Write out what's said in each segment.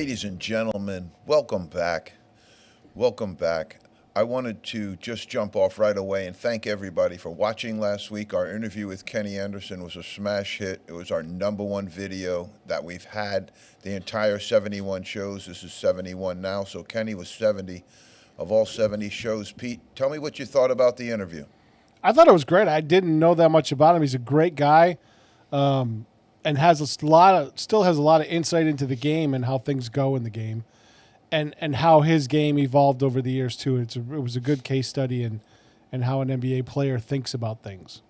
Ladies and gentlemen, welcome back. Welcome back. I wanted to just jump off right away and thank everybody for watching last week. Our interview with Kenny Anderson was a smash hit. It was our #1 video that we've had the entire 71 shows. This is 71 now, so Kenny was 70 of all 70 shows. Pete, tell me what you thought about the interview. I thought it was great. I didn't know that much about him. He's a great guy, and still has a lot of insight into the game and how things go in the game, and how his game evolved over the years too. It was a good case study and how an NBA player thinks about things.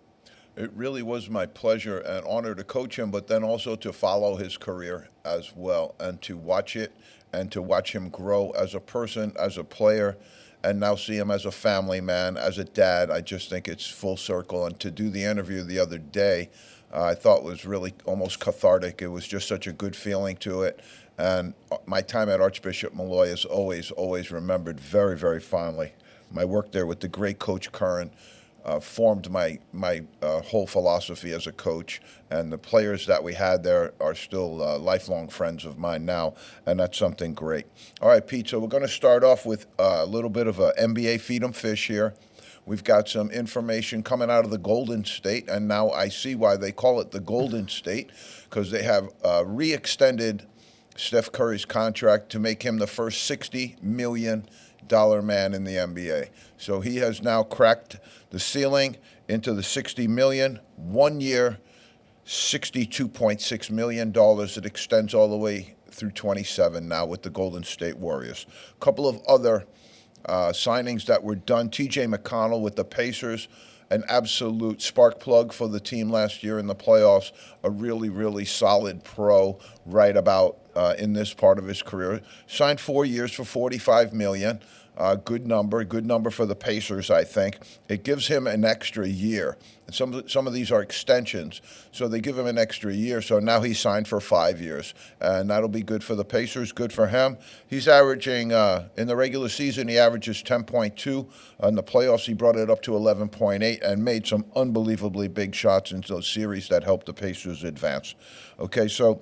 It really was my pleasure and honor to coach him, but then also to follow his career as well and to watch it and to watch him grow as a person, as a player, and now see him as a family man, as a dad. I just think it's full circle. And to do the interview the other day, I thought was really almost cathartic. It was just such a good feeling to it. And my time at Archbishop Molloy is always remembered very, very fondly. My work there with the great Coach Curran formed my whole philosophy as a coach, and the players that we had there are still lifelong friends of mine now, and that's something great. All right, Pete, so we're going to start off with a little bit of a NBA Feed 'em Fish here. We've got some information coming out of the Golden State, and now I see why they call it the Golden State, because they have re-extended Steph Curry's contract to make him the first $60 million man in the NBA. So he has now cracked the ceiling into the $60 million, 1 year, $62.6 million. It extends all the way through 27 now with the Golden State Warriors. A couple of other signings that were done. TJ McConnell with the Pacers, an absolute spark plug for the team last year in the playoffs, a really, really solid pro right about in this part of his career. Signed 4 years for $45 million. Good number for the Pacers, I think. It gives him an extra year. And some of these are extensions, so they give him an extra year. So now he's signed for 5 years, and that'll be good for the Pacers, good for him. He's averaging, in the regular season, he averages 10.2. In the playoffs, he brought it up to 11.8 and made some unbelievably big shots in those series that helped the Pacers advance. Okay, so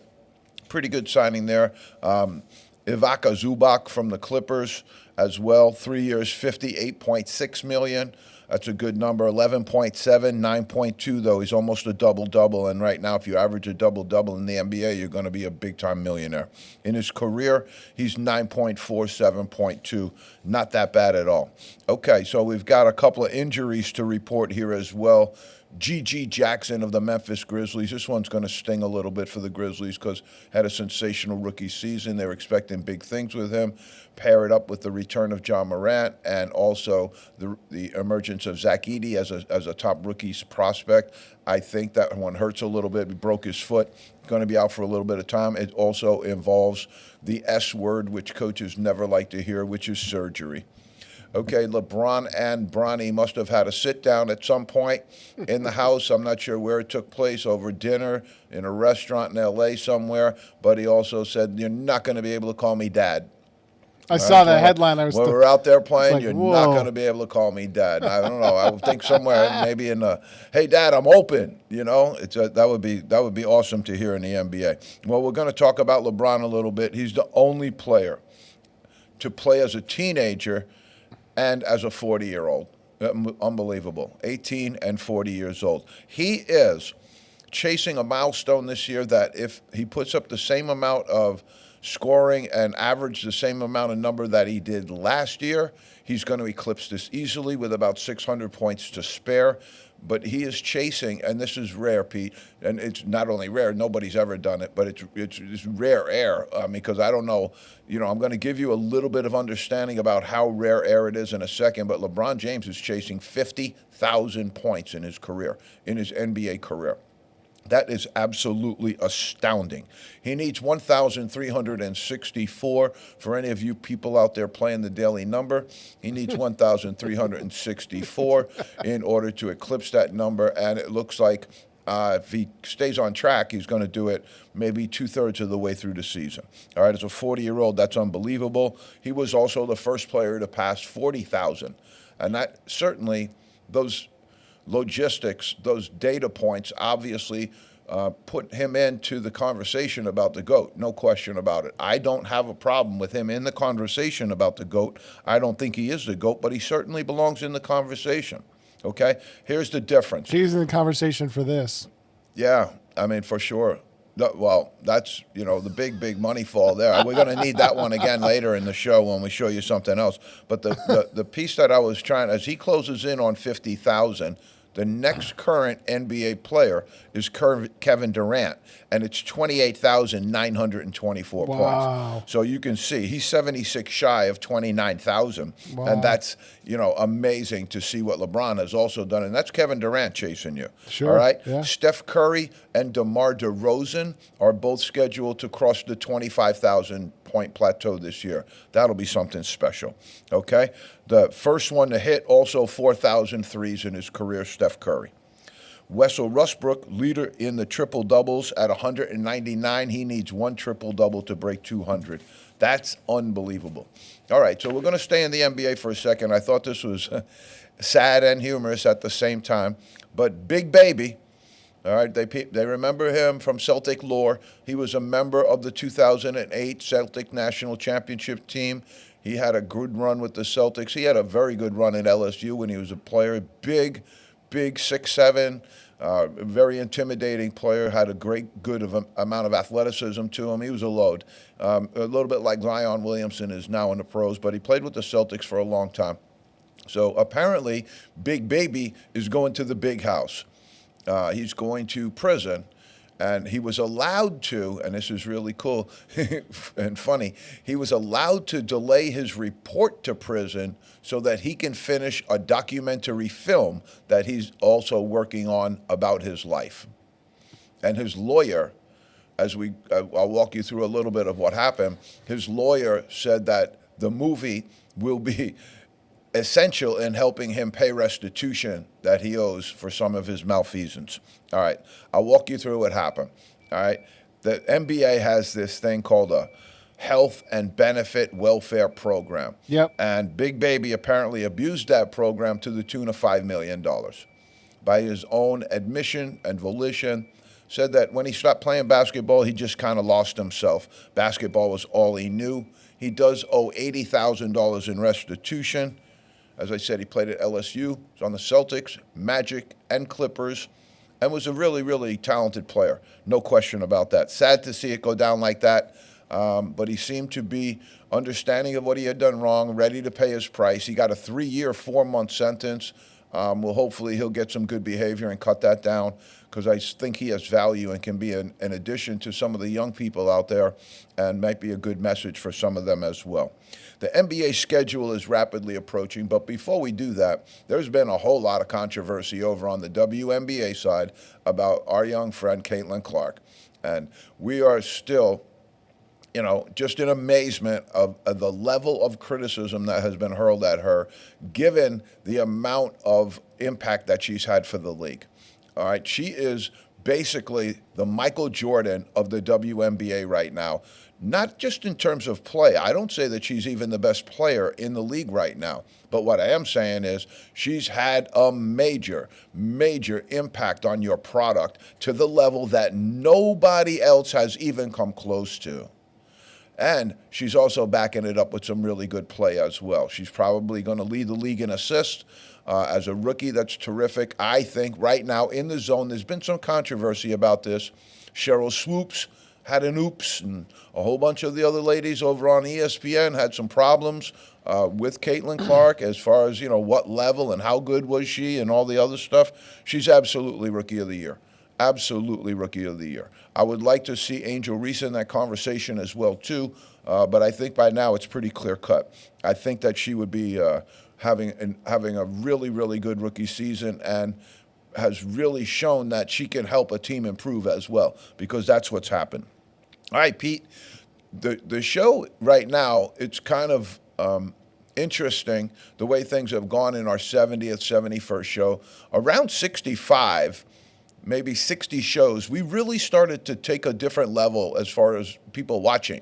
pretty good signing there. Ivica Zubac from the Clippers as well, 3 years, $58.6 million. That's a good number. 11.7, 9.2 though. He's almost a double-double, and right now, if you average a double-double in the NBA, you're going to be a big-time millionaire. In his career, he's 9.4, 7.2. Not that bad at all. Okay, so we've got a couple of injuries to report here as well. G.G. Jackson of the Memphis Grizzlies. This one's going to sting a little bit for the Grizzlies because had a sensational rookie season. They were expecting big things with him. Pair it up with the return of John Morant and also the emergence of Zach Edey as a top rookie prospect. I think that one hurts a little bit. He broke his foot. Going to be out for a little bit of time. It also involves the S word, which coaches never like to hear, which is surgery. Okay, LeBron and Bronny must have had a sit-down at some point in the house. I'm not sure where it took place, over dinner, in a restaurant in L.A. somewhere. But he also said, you're not going to be able to call me Dad. I saw that headline. When we're out there playing, you're not going to be able to call me Dad. I don't know. I would think somewhere, maybe in the, hey, Dad, I'm open. You know, that would be awesome to hear in the NBA. Well, we're going to talk about LeBron a little bit. He's the only player to play as a teenager and as a 40-year-old. Unbelievable. 18 and 40 years old. He is chasing a milestone this year that if he puts up the same amount of scoring and average the same amount of number that he did last year, he's going to eclipse this easily with about 600 points to spare. But he is chasing, and this is rare, Pete, and it's not only rare, nobody's ever done it, but it's rare air, because I don't know, I'm going to give you a little bit of understanding about how rare air it is in a second, but LeBron James is chasing 50,000 points in his career, in his NBA career. That is absolutely astounding. He needs 1,364 for any of you people out there playing the daily number. He needs 1,364 in order to eclipse that number, and it looks like if he stays on track, he's going to do it maybe 2/3 of the way through the season. All right, as a 40-year-old, that's unbelievable. He was also the first player to pass 40,000, and that certainly, those logistics, those data points obviously put him into the conversation about the GOAT. No question about it. I don't have a problem with him in the conversation about the GOAT. I don't think he is the GOAT, but he certainly belongs in the conversation. Okay? Here's the difference. He's in the conversation for this. Yeah, I mean, for sure. Well, that's, the big money fall there. We're going to need that one again later in the show when we show you something else. But the piece that I was trying, as he closes in on 50,000, the next current NBA player is Kevin Durant, and it's 28,924 Wow. points. So you can see he's 76 shy of 29,000, Wow. and that's amazing to see what LeBron has also done, and that's Kevin Durant chasing you. Sure, All right. yeah. Steph Curry and DeMar DeRozan are both scheduled to cross the 25,000 point plateau this year. That'll be something special. Okay. The first one to hit also 4,000 threes in his career, Steph Curry. Wessel Westbrook, leader in the triple doubles at 199. He needs one triple double to break 200. That's unbelievable. All right, so we're going to stay in the NBA for a second. I thought this was sad and humorous at the same time. But Big Baby, all right, they remember him from Celtic lore. He was a member of the 2008 Celtic national championship team. He had a good run with the Celtics. He had a very good run at LSU when he was a player. Big 6'7", very intimidating player, had a good amount of athleticism to him. He was a load. A little bit like Zion Williamson is now in the pros, but he played with the Celtics for a long time. So apparently, Big Baby is going to the big house. He's going to prison. And he was allowed to, and this is really cool and funny, he was allowed to delay his report to prison so that he can finish a documentary film that he's also working on about his life. And his lawyer, I'll walk you through a little bit of what happened, his lawyer said that the movie will be essential in helping him pay restitution that he owes for some of his malfeasance. All right, I'll walk you through what happened. All right, the NBA has this thing called a health and benefit welfare program. Yep. And Big Baby apparently abused that program to the tune of $5 million. By his own admission and volition, said that when he stopped playing basketball, he just kind of lost himself. Basketball was all he knew. He does owe $80,000 in restitution. As I said, he played at LSU, was on the Celtics, Magic, and Clippers, and was a really, really talented player. No question about that. Sad to see it go down like that, but he seemed to be understanding of what he had done wrong, ready to pay his price. He got a 3-year, 4-month sentence. Well, hopefully he'll get some good behavior and cut that down, because I think he has value and can be an addition to some of the young people out there and might be a good message for some of them as well. The NBA schedule is rapidly approaching, but before we do that, there's been a whole lot of controversy over on the WNBA side about our young friend Caitlin Clark. And we are still just in amazement of the level of criticism that has been hurled at her, given the amount of impact that she's had for the league. All right, she is basically the Michael Jordan of the WNBA right now, not just in terms of play. I don't say that she's even the best player in the league right now, but what I am saying is she's had a major impact on your product to the level that nobody else has even come close to. And she's also backing it up with some really good play as well. She's probably going to lead the league in assists. As a rookie, that's terrific. I think right now in the zone, there's been some controversy about this. Cheryl Swoops had an oops, and a whole bunch of the other ladies over on ESPN had some problems with Caitlin Clark as far as, what level and how good was she and all the other stuff. She's absolutely Rookie of the Year. Absolutely Rookie of the Year. I would like to see Angel Reese in that conversation as well, too, but I think by now it's pretty clear-cut. I think that she would be having a really, really good rookie season and has really shown that she can help a team improve as well, because that's what's happened. All right, Pete, the show right now, it's kind of interesting the way things have gone in our 70th, 71st show. Around 65, maybe 60 shows, we really started to take a different level as far as people watching.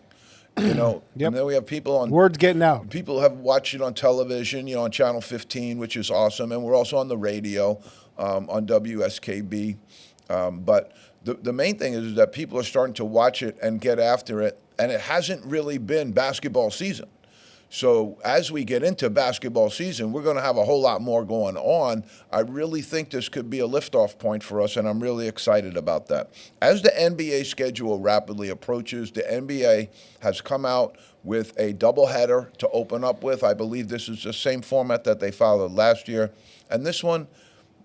Yep. And then we have people on... Word's getting out. People have watched it on television, on Channel 15, which is awesome. And we're also on the radio on WSKB. But the main thing is that people are starting to watch it and get after it, and it hasn't really been basketball season. So as we get into basketball season, we're going to have a whole lot more going on. I really think this could be a liftoff point for us, and I'm really excited about that. As the NBA schedule rapidly approaches, the NBA has come out with a doubleheader to open up with. I believe this is the same format that they followed last year. And this one,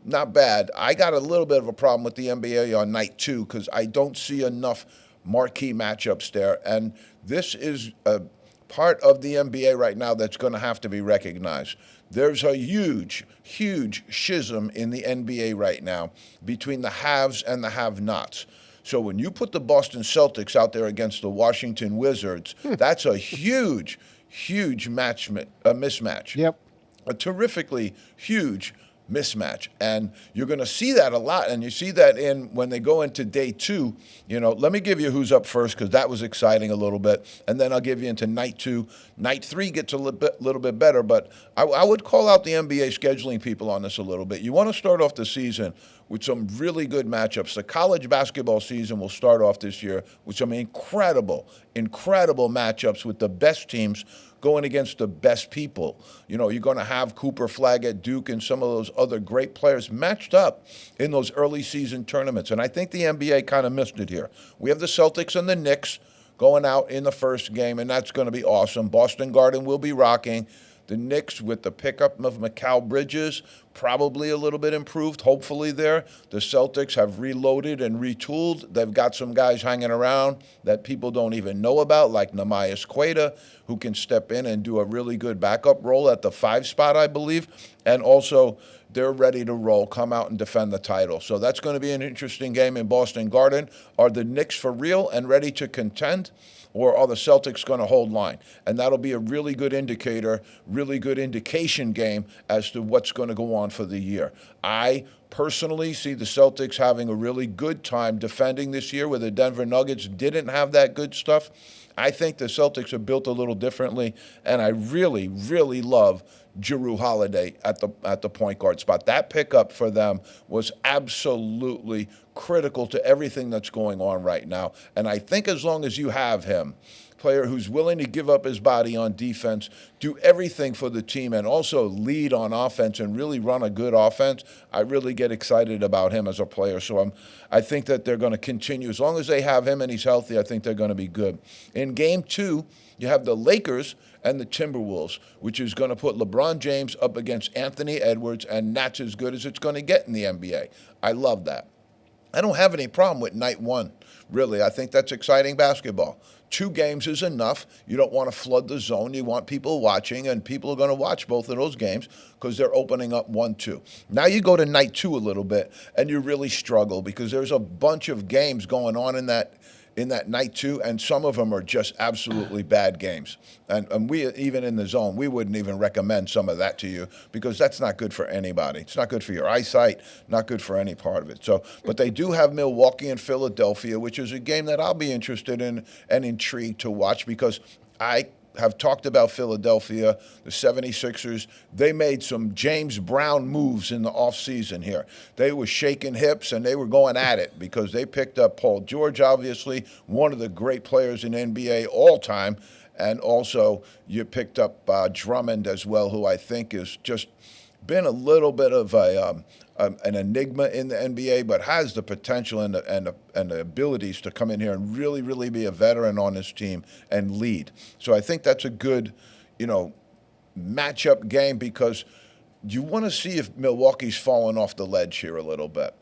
not bad. I got a little bit of a problem with the NBA on night 2 because I don't see enough marquee matchups there. And this is a part of the NBA right now that's going to have to be recognized. There's a huge, huge schism in the NBA right now between the haves and the have-nots. So when you put the Boston Celtics out there against the Washington Wizards, that's a huge, huge mismatch. Yep. A terrifically huge mismatch. And you're going to see that a lot. And you see that when they go into day 2. Let me give you who's up first because that was exciting a little bit. And then I'll give you into night 2. Night 3 gets a little bit better. But I would call out the NBA scheduling people on this a little bit. You want to start off the season with some really good matchups. The college basketball season will start off this year with some incredible, incredible matchups with the best teams going against the best people. You're going to have Cooper Flag at Duke and some of those other great players matched up in those early season tournaments. And I think the NBA kind of missed it here. We have the Celtics and the Knicks going out in the first game, and that's going to be awesome. Boston Garden will be rocking. The Knicks, with the pickup of Mikal Bridges, probably a little bit improved, hopefully there. The Celtics have reloaded and retooled. They've got some guys hanging around that people don't even know about, like Neemias Queta, who can step in and do a really good backup role at the 5 spot, I believe. And also, they're ready to roll, come out and defend the title. So that's going to be an interesting game in Boston Garden. Are the Knicks for real and ready to contend? Or are the Celtics going to hold line? And that'll be a really good indicator, really good indication game as to what's going to go on for the year. I personally see the Celtics having a really good time defending this year where the Denver Nuggets didn't have that good stuff. I think the Celtics are built a little differently, and I really, really love Jrue Holiday at the point guard spot. That pickup for them was absolutely critical to everything that's going on right now. And I think as long as you have him, player who's willing to give up his body on defense, do everything for the team, and also lead on offense and really run a good offense, I really get excited about him as a player. So I think that they're going to continue. As long as they have him and he's healthy, I think they're going to be good. In game 2, you have the Lakers and the Timberwolves, which is going to put LeBron James up against Anthony Edwards, and that's as good as it's going to get in the NBA. I love that. I don't have any problem with night 1, really. I think that's exciting basketball. 2 games is enough. You don't want to flood the zone. You want people watching, and people are going to watch both of those games because they're opening up 1-2. Now you go to night 2 a little bit, and you really struggle because there's a bunch of games going on in that night 2, and some of them are just absolutely bad games. And we, even in the zone, we wouldn't even recommend some of that to you because that's not good for anybody. It's not good for your eyesight, not good for any part of it. So, but they do have Milwaukee and Philadelphia, which is a game that I'll be interested in and intrigued to watch because I have talked about Philadelphia, the 76ers. They made some James Brown moves in the offseason here. They were shaking hips and they were going at it because they picked up Paul George, obviously, one of the great players in NBA all time. And also you picked up Drummond as well, who I think has just been a little bit of an enigma in the NBA, but has the potential and the abilities to come in here and really, really be a veteran on this team and lead. So I think that's a good, matchup game because you want to see if Milwaukee's fallen off the ledge here a little bit.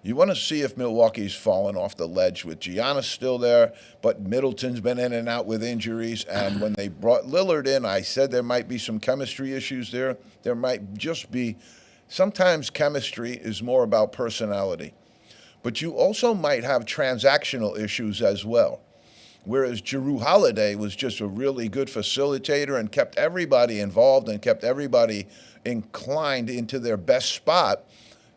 You want to see if Milwaukee's fallen off the ledge with Giannis still there, but Middleton's been in and out with injuries. And when they brought Lillard in, I said there might be some chemistry issues there. There might just be. Sometimes chemistry is more about personality. But you also might have transactional issues as well. Whereas Jrue Holiday was just a really good facilitator and kept everybody involved and kept everybody inclined into their best spot.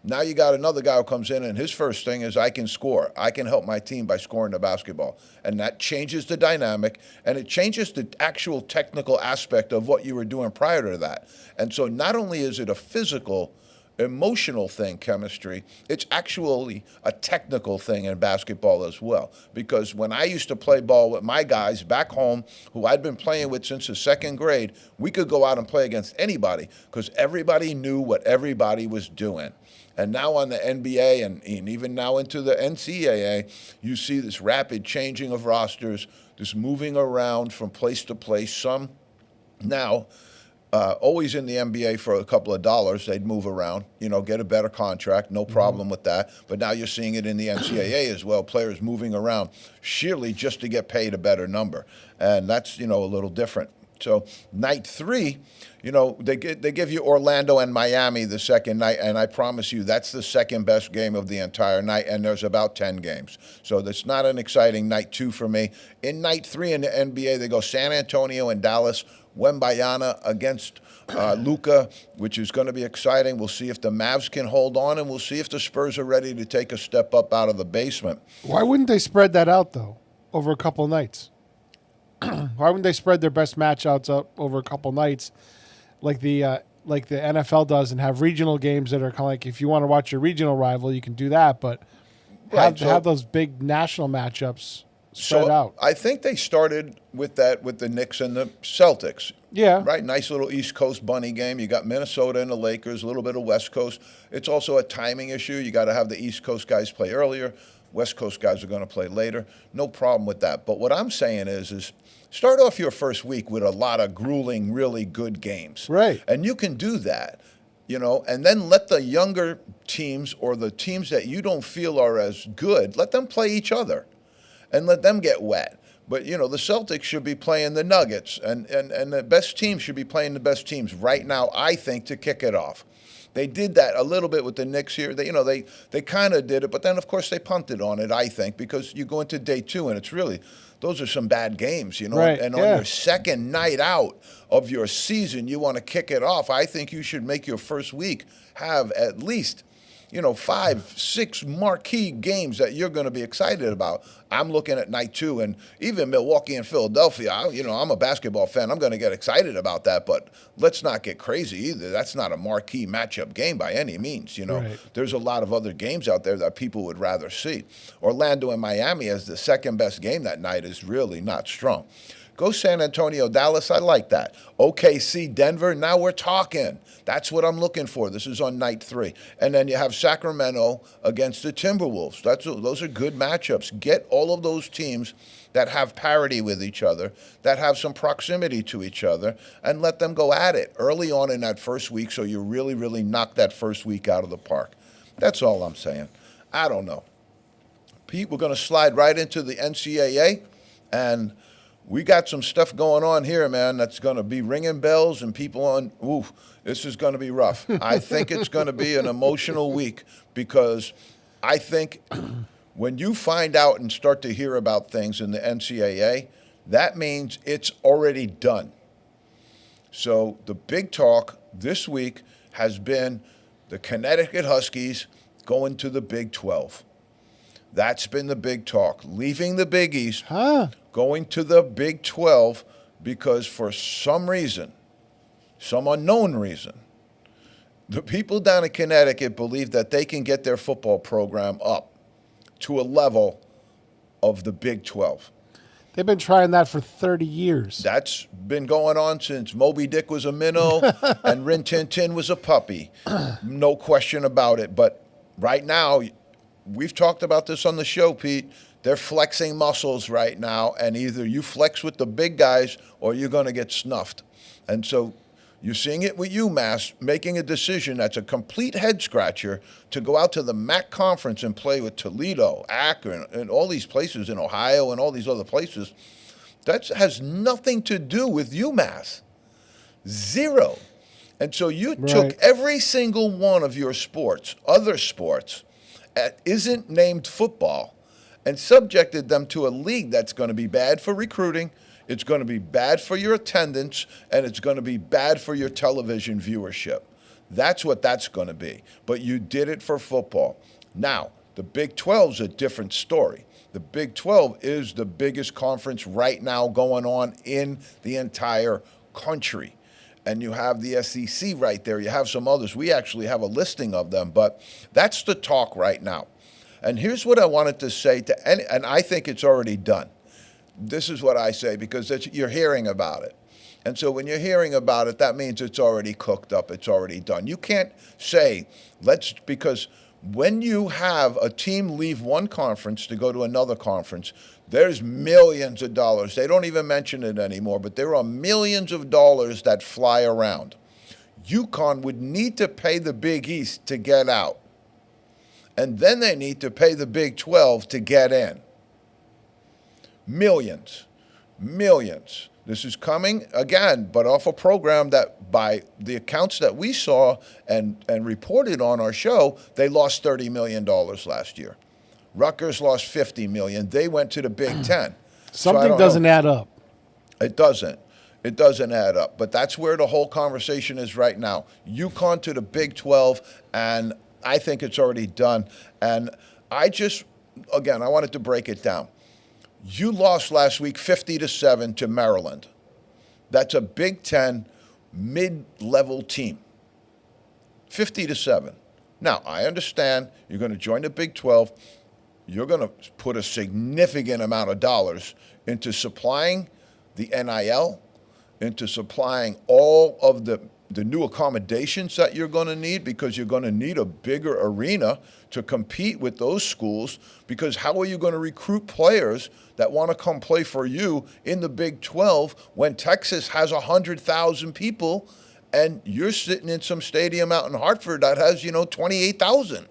Now you got another guy who comes in and his first thing is I can score. I can help my team by scoring the basketball. And that changes the dynamic and it changes the actual technical aspect of what you were doing prior to that. And so not only is it a physical emotional thing, chemistry. It's actually a technical thing in basketball as well. Because when I used to play ball with my guys back home, who I'd been playing with since the second grade, we could go out and play against anybody because everybody knew what everybody was doing. And now on the NBA and even now into the NCAA, you see this rapid changing of rosters, this moving around from place to place. Some now, always in the NBA for a couple of dollars, they'd move around, get a better contract, no problem with that. But now you're seeing it in the NCAA as well, players moving around sheerly just to get paid a better number. And that's, a little different. So night 3, they give you Orlando and Miami the second night, and I promise you that's the second best game of the entire night, and there's about 10 games. So that's not an exciting night 2 for me. In night 3 in the NBA, they go San Antonio and Dallas, Wembanyama against Luka, which is going to be exciting. We'll see if the Mavs can hold on, and we'll see if the Spurs are ready to take a step up out of the basement. Why wouldn't they spread that out, though, over a couple of nights? Why wouldn't they spread their best matchups out over a couple nights, like the NFL does, and have regional games that are kind of like, if you want to watch your regional rival, you can do that, but have those big national matchups spread out. I think they started with that with the Knicks and the Celtics. Yeah. Right? Nice little East Coast bunny game. You got Minnesota and the Lakers, a little bit of West Coast. It's also a timing issue. You got to have the East Coast guys play earlier. West Coast guys are going to play later. No problem with that. But what I'm saying is start off your first week with a lot of grueling, really good games. Right. And you can do that, and then let the younger teams or the teams that you don't feel are as good, let them play each other and let them get wet. But, the Celtics should be playing the Nuggets, and the best teams should be playing the best teams right now, I think, to kick it off. They did that a little bit with the Knicks here. They kind of did it, but then, of course, they punted on it, I think, because you go into day 2, and it's really, those are some bad games, Right, and yeah. on your second night out of your season, you want to kick it off. I think you should make your first week have at least 5, 6 marquee games that you're going to be excited about. I'm looking at night 2, and even Milwaukee and Philadelphia, I'm a basketball fan. I'm going to get excited about that, but let's not get crazy either. That's not a marquee matchup game by any means. Right. There's a lot of other games out there that people would rather see. Orlando and Miami as the second best game that night is really not strong. Go San Antonio, Dallas. I like that. OKC, Denver. Now we're talking. That's what I'm looking for. This is on night 3. And then you have Sacramento against the Timberwolves. Those are good matchups. Get all of those teams that have parity with each other, that have some proximity to each other, and let them go at it early on in that first week so you really, really knock that first week out of the park. That's all I'm saying. I don't know. Pete, we're going to slide right into the NCAA, and we got some stuff going on here, man, that's going to be ringing bells and people on, this is going to be rough. I think it's going to be an emotional week because I think when you find out and start to hear about things in the NCAA, that means it's already done. So the big talk this week has been the Connecticut Huskies going to the Big 12. That's been the big talk. Leaving the Big East, going to the Big 12 because for some reason, some unknown reason, the people down in Connecticut believe that they can get their football program up to a level of the Big 12. They've been trying that for 30 years. That's been going on since Moby Dick was a minnow and Rin Tin Tin was a puppy. No question about it. But right now, we've talked about this on the show, Pete. They're flexing muscles right now, and either you flex with the big guys or you're going to get snuffed. And so you're seeing it with UMass making a decision that's a complete head-scratcher to go out to the MAC conference and play with Toledo, Akron, and all these places in Ohio and all these other places. That has nothing to do with UMass. Zero. And so you took every single one of your sports, other sports, isn't named football, and subjected them to a league that's going to be bad for recruiting, it's going to be bad for your attendance, and it's going to be bad for your television viewership. That's what that's going to be. But you did it for football. Now, the Big 12 is a different story. The Big 12 is the biggest conference right now going on in the entire country. and you have the SEC right there. You have some others. We actually have a listing of them, but that's the talk right now. And here's what I wanted to say and I think it's already done. This is what I say because you're hearing about it. And so when you're hearing about it, that means it's already cooked up. It's already done. You can't say, because when you have a team leave one conference to go to another conference, there's millions of dollars. They don't even mention it anymore, but there are millions of dollars that fly around. UConn would need to pay the Big East to get out. And then they need to pay the Big 12 to get in. Millions. This is coming, again, but off a program that by the accounts that we saw and reported on our show, they lost $30 million last year. Rutgers lost $50 million. They went to the Big Ten. Something doesn't add up. It doesn't. It doesn't add up. But that's where the whole conversation is right now. UConn to the Big 12, and I think it's already done. And I wanted to break it down. You lost last week 50-7 to Maryland. That's a Big Ten mid-level team. 50-7. Now, I understand you're going to join the Big 12. You're going to put a significant amount of dollars into supplying the NIL, into supplying all of the new accommodations that you're going to need, because you're going to need a bigger arena to compete with those schools, because how are you going to recruit players that want to come play for you in the Big 12 when Texas has 100,000 people and you're sitting in some stadium out in Hartford that has, 28,000?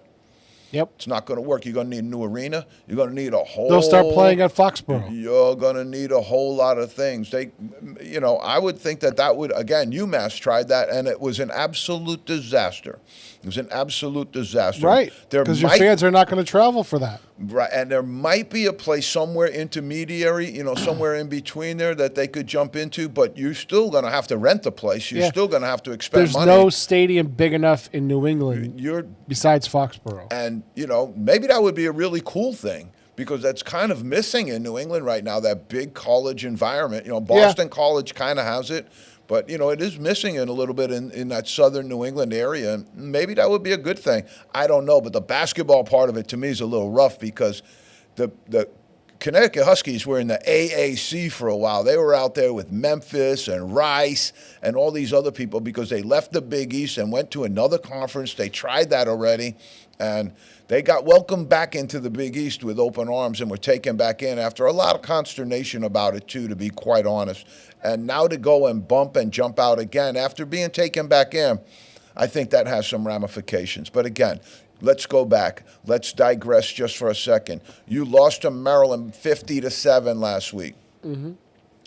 Yep. It's not going to work. You're going to need a new arena. You're going to need a whole... They'll start playing at Foxborough. You're going to need a whole lot of things. I would think that would, again, UMass tried that, and it was an absolute disaster. It was an absolute disaster. Right, because your fans are not going to travel for that. Right, and there might be a place somewhere intermediary, somewhere in between there that they could jump into, but you're still going to have to rent the place. You're still going to have to expend money. There's no stadium big enough in New England besides Foxborough. And, maybe that would be a really cool thing, because that's kind of missing in New England right now, that big college environment. Boston College kind of has it, but, it is missing in a little bit in that southern New England area. And maybe that would be a good thing. I don't know, but the basketball part of it to me is a little rough, because the Connecticut Huskies were in the AAC for a while. They were out there with Memphis and Rice and all these other people, because they left the Big East and went to another conference. They tried that already, and they got welcomed back into the Big East with open arms and were taken back in after a lot of consternation about it, too, to be quite honest. And now to go and bump and jump out again after being taken back in, I think that has some ramifications. But again, let's go back. Let's digress just for a second. You lost to Maryland 50-7 last week. Mm-hmm.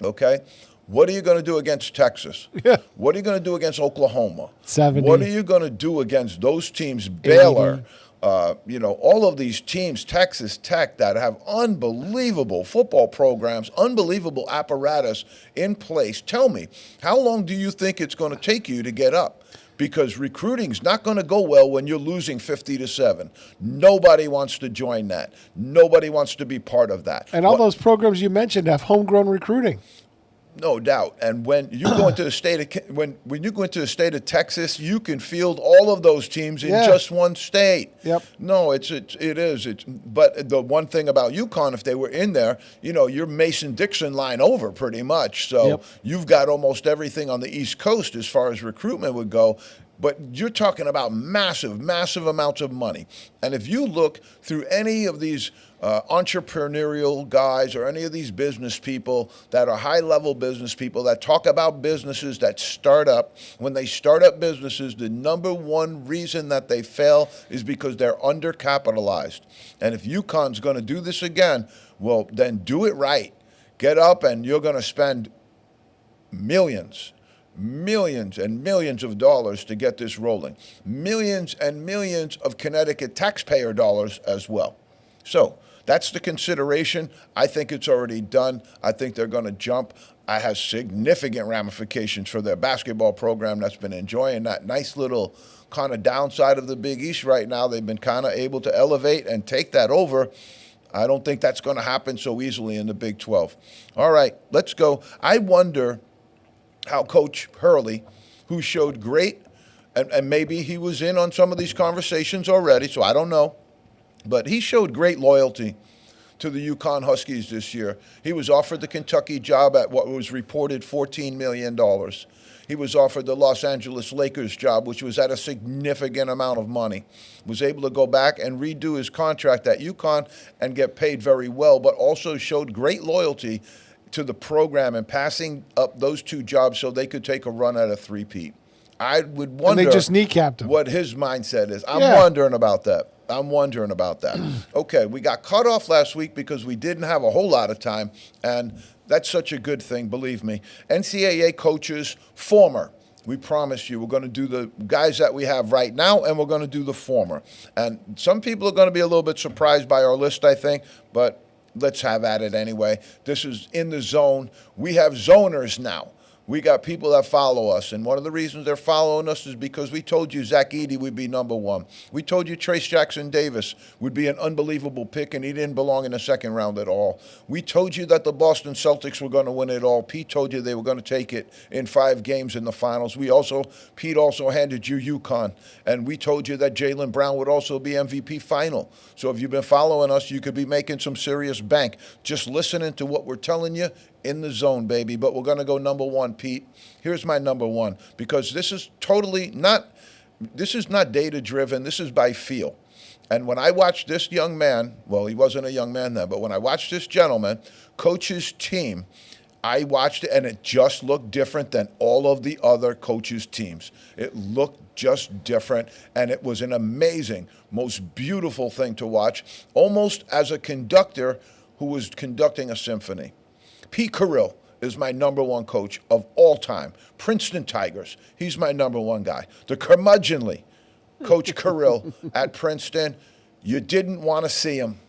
Okay? What are you going to do against Texas? Yeah. What are you going to do against Oklahoma? 70. What are you going to do against those teams? Baylor, all of these teams, Texas Tech, that have unbelievable football programs, unbelievable apparatus in place. Tell me, how long do you think it's going to take you to get up? Because recruiting's not going to go well when you're losing 50-7. Nobody wants to join that. Nobody wants to be part of that. And all those programs you mentioned have homegrown recruiting. No doubt. And when you go into the state of when you go into the state of Texas, you can field all of those teams in just one state. Yep. No, it is. But the one thing about UConn, if they were in there, you're Mason-Dixon line over pretty much. So you've got almost everything on the East Coast as far as recruitment would go. But you're talking about massive, massive amounts of money. And if you look through any of these entrepreneurial guys or any of these business people that are high-level business people that talk about businesses that start up, when they start up businesses, the number one reason that they fail is because they're undercapitalized. And if UConn's going to do this again, well, then do it right. Get up, and you're going to spend millions and millions of dollars to get this rolling. Millions and millions of Connecticut taxpayer dollars as well. So that's the consideration. I think it's already done. I think they're going to jump. It has significant ramifications for their basketball program that's been enjoying that nice little kind of downside of the Big East right now. They've been kind of able to elevate and take that over. I don't think that's going to happen so easily in the Big 12. All right, let's go. I wonder how Coach Hurley, who showed great, and maybe he was in on some of these conversations already, so I don't know. But he showed great loyalty to the UConn Huskies this year. He was offered the Kentucky job at what was reported $14 million. He was offered the Los Angeles Lakers job, which was at a significant amount of money. Was able to go back and redo his contract at UConn and get paid very well, but also showed great loyalty to the program and passing up those two jobs so they could take a run at a three-peat. I would wonder And they just kneecapped him. what his mindset is. I'm Yeah. wondering about that. Okay, we got cut off last week because we didn't have a whole lot of time, and that's such a good thing, believe me. NCAA coaches, former. We promise you we're going to do the guys that we have right now, and we're going to do the former. And some people are going to be a little bit surprised by our list, I think, but let's have at it anyway. This is In the Zone. We have zoners now. We got people that follow us, and one of the reasons they're following us is because we told you Zach Edey would be number one. We told you Trace Jackson Davis would be an unbelievable pick, and he didn't belong in the second round at all. We told you that the Boston Celtics were going to win it all. Pete told you they were going to take it in 5 games in the finals. Pete also handed you UConn, and we told you that Jaylen Brown would also be MVP final. So if you've been following us, you could be making some serious bank just listening to what we're telling you. In the Zone, baby. But we're going to go number one, Pete. Here's my number one, because this is not data-driven. This is by feel. And when I watched this young man, well, he wasn't a young man then, but when I watched this gentleman coach his team, I watched it, and it just looked different than all of the other coaches' teams. It looked just different, and it was an amazing, most beautiful thing to watch, almost as a conductor who was conducting a symphony. Pete Carril is my number one coach of all time. Princeton Tigers, he's my number one guy. The curmudgeonly Coach Carril at Princeton, you didn't want to see him.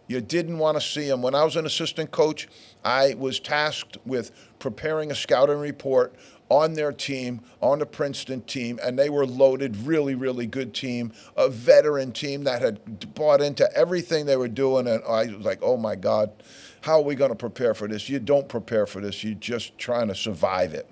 You didn't want to see him. When I was an assistant coach, I was tasked with preparing a scouting report on their team, on the Princeton team, and they were loaded, really, really good team, a veteran team that had bought into everything they were doing, and I was like, oh my God, how are we going to prepare for this? You don't prepare for this. You're just trying to survive it.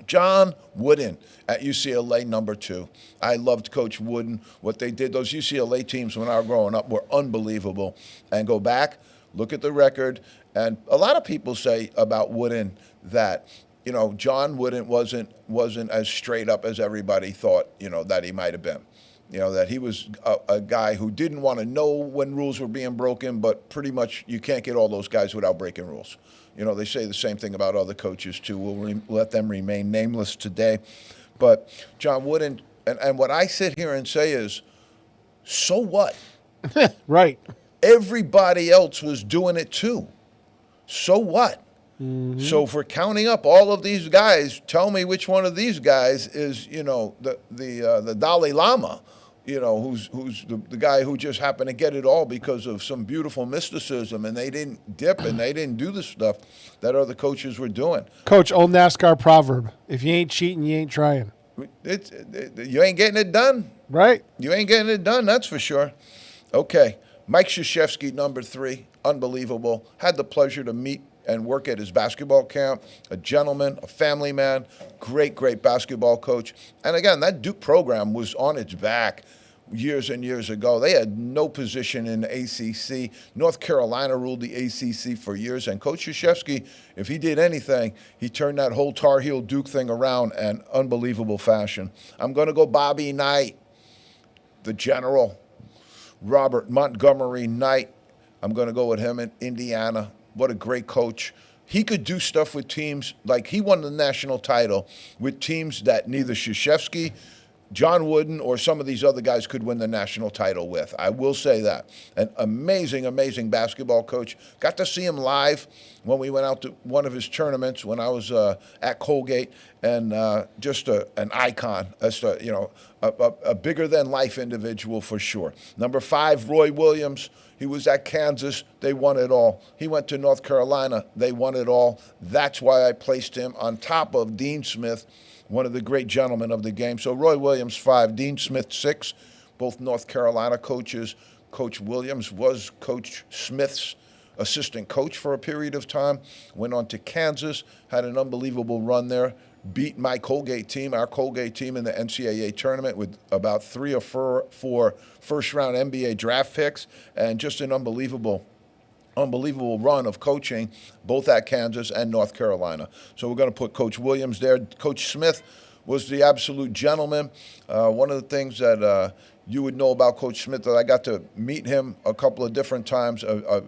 John Wooden at UCLA, number 2. I loved Coach Wooden. What they did, those UCLA teams when I was growing up were unbelievable. And go back, look at the record. And a lot of people say about Wooden that, John Wooden wasn't as straight up as everybody thought, that he might have been. That he was a guy who didn't want to know when rules were being broken, but pretty much you can't get all those guys without breaking rules. They say the same thing about other coaches, too. We'll let them remain nameless today. But John Wooden, and what I sit here and say is, so what? Right. Everybody else was doing it, too. So what? Mm-hmm. So if we're counting up all of these guys, tell me which one of these guys is, the Dalai Lama, who's the guy who just happened to get it all because of some beautiful mysticism, and they didn't dip and they didn't do the stuff that other coaches were doing. Coach, old NASCAR proverb: if you ain't cheating, you ain't trying. You ain't getting it done. Right. You ain't getting it done, that's for sure. Okay, Mike Krzyzewski, number 3, unbelievable. Had the pleasure to meet and work at his basketball camp, a gentleman, a family man, great, great basketball coach. And again, that Duke program was on its back years and years ago. They had no position in the ACC. North Carolina ruled the ACC for years. And Coach Krzyzewski, if he did anything, he turned that whole Tar Heel Duke thing around in unbelievable fashion. I'm going to go Bobby Knight, the general. Robert Montgomery Knight. I'm going to go with him in Indiana. What a great coach. He could do stuff with teams, like he won the national title with teams that neither Krzyzewski, John Wooden, or some of these other guys could win the national title with. I will say that. An amazing, amazing basketball coach. Got to see him live when we went out to one of his tournaments when I was at Colgate, and just an icon, a bigger-than-life individual for sure. Number 5, Roy Williams. He was at Kansas. They won it all. He went to North Carolina. They won it all. That's why I placed him on top of Dean Smith, one of the great gentlemen of the game. So Roy Williams, 5, Dean Smith, 6, both North Carolina coaches. Coach Williams was Coach Smith's assistant coach for a period of time. Went on to Kansas, had an unbelievable run there. Beat my Colgate team, our Colgate team, in the NCAA tournament with about 3 or 4 first-round NBA draft picks, and just an unbelievable run of coaching, both at Kansas and North Carolina. So we're going to put Coach Williams there. Coach Smith was the absolute gentleman. One of the things that you would know about Coach Smith, that I got to meet him a couple of different times, a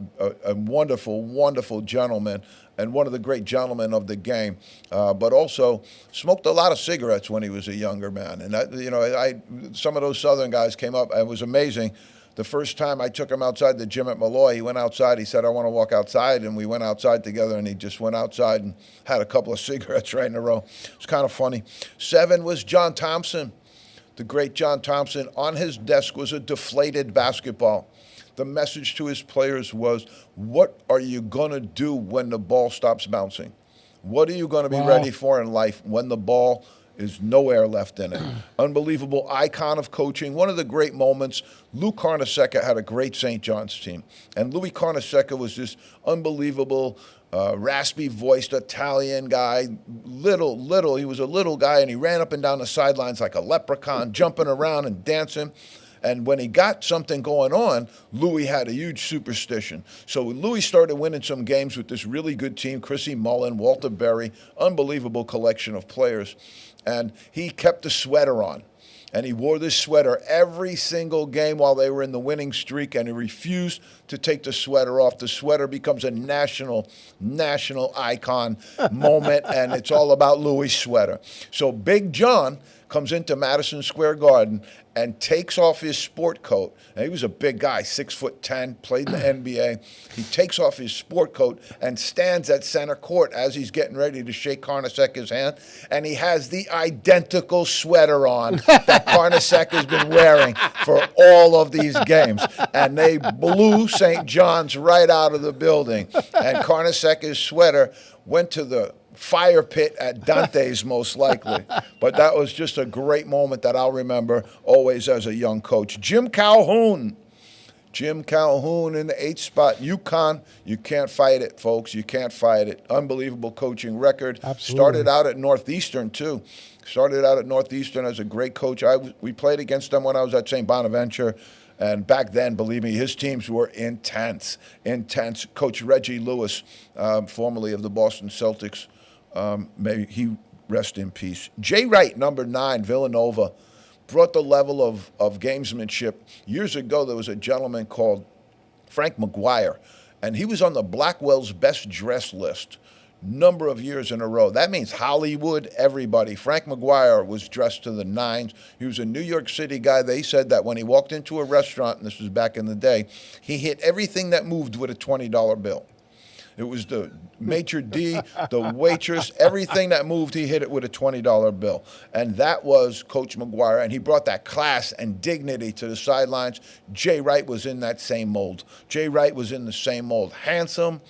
wonderful, wonderful gentleman, and one of the great gentlemen of the game, but also smoked a lot of cigarettes when he was a younger man. And some of those Southern guys came up, and it was amazing. The first time I took him outside the gym at Malloy, he went outside. He said, "I want to walk outside," and we went outside together. And he just went outside and had a couple of cigarettes right in a row. It was kind of funny. 7 was John Thompson, the great John Thompson. On his desk was a deflated basketball. The message to his players was, what are you going to do when the ball stops bouncing? What are you going to be ready for in life when the ball is no air left in it? Unbelievable icon of coaching. One of the great moments, Lou Carnesecca had a great St. John's team. And Louis Carnesecca was this unbelievable, raspy-voiced Italian guy. He was a little guy, and he ran up and down the sidelines like a leprechaun, jumping around and dancing. And when he got something going on, Louis had a huge superstition. So Louis started winning some games with this really good team, Chrissy Mullen, Walter Berry, unbelievable collection of players. And he kept the sweater on. And he wore this sweater every single game while they were in the winning streak, and he refused to take the sweater off. The sweater becomes a national icon moment, and it's all about Louis' sweater. So Big John comes into Madison Square Garden and takes off his sport coat. And he was a big guy, 6'10", played in the NBA. He takes off his sport coat and stands at center court as he's getting ready to shake Carnesecca's hand. And he has the identical sweater on that Carnesecca's been wearing for all of these games. And they blew St. John's right out of the building. And Carnesecca's sweater went to the fire pit at Dante's, most likely. But that was just a great moment that I'll remember always as a young coach. Jim Calhoun in the 8th spot. UConn, you can't fight it, folks. You can't fight it. Unbelievable coaching record. Absolutely. Started out at Northeastern, too. Started out at Northeastern as a great coach. We played against them when I was at St. Bonaventure. And back then, believe me, his teams were intense. Coach Reggie Lewis, formerly of the Boston Celtics, may he rest in peace. Jay Wright, number 9, Villanova, brought the level of gamesmanship. Years ago, there was a gentleman called Frank McGuire, and he was on the Blackwell's best dressed list number of years in a row. That means Hollywood, everybody. Frank McGuire was dressed to the nines. He was a New York City guy. They said that when he walked into a restaurant, and this was back in the day, he hit everything that moved with a $20 bill. It was the maitre d', the waitress, everything that moved, he hit it with a $20 bill. And that was Coach McGuire, and he brought that class and dignity to the sidelines. Jay Wright was in that same mold. Handsome.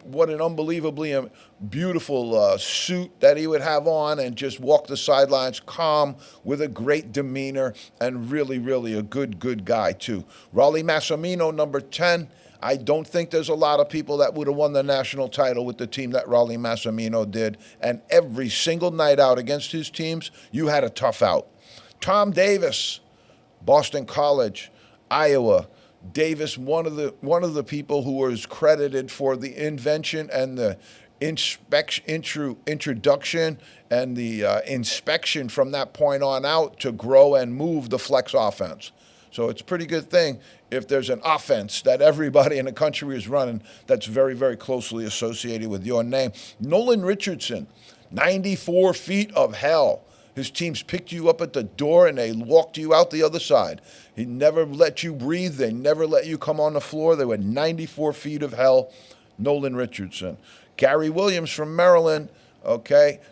What an unbelievably beautiful suit that he would have on, and just walk the sidelines calm with a great demeanor, and really, really a good guy, too. Raleigh Massimino, number 10. I don't think there's a lot of people that would have won the national title with the team that Raleigh Massimino did. And every single night out against his teams, you had a tough out. Tom Davis, Boston College, Iowa. Davis, one of the people who was credited for the invention and the introduction and the inspection from that point on out to grow and move the flex offense. So it's a pretty good thing if there's an offense that everybody in the country is running that's very, very closely associated with your name. Nolan Richardson, 94 feet of hell. His teams picked you up at the door and they walked you out the other side. He never let you breathe. They never let you come on the floor. They were 94 feet of hell. Nolan Richardson. Gary Williams from Maryland.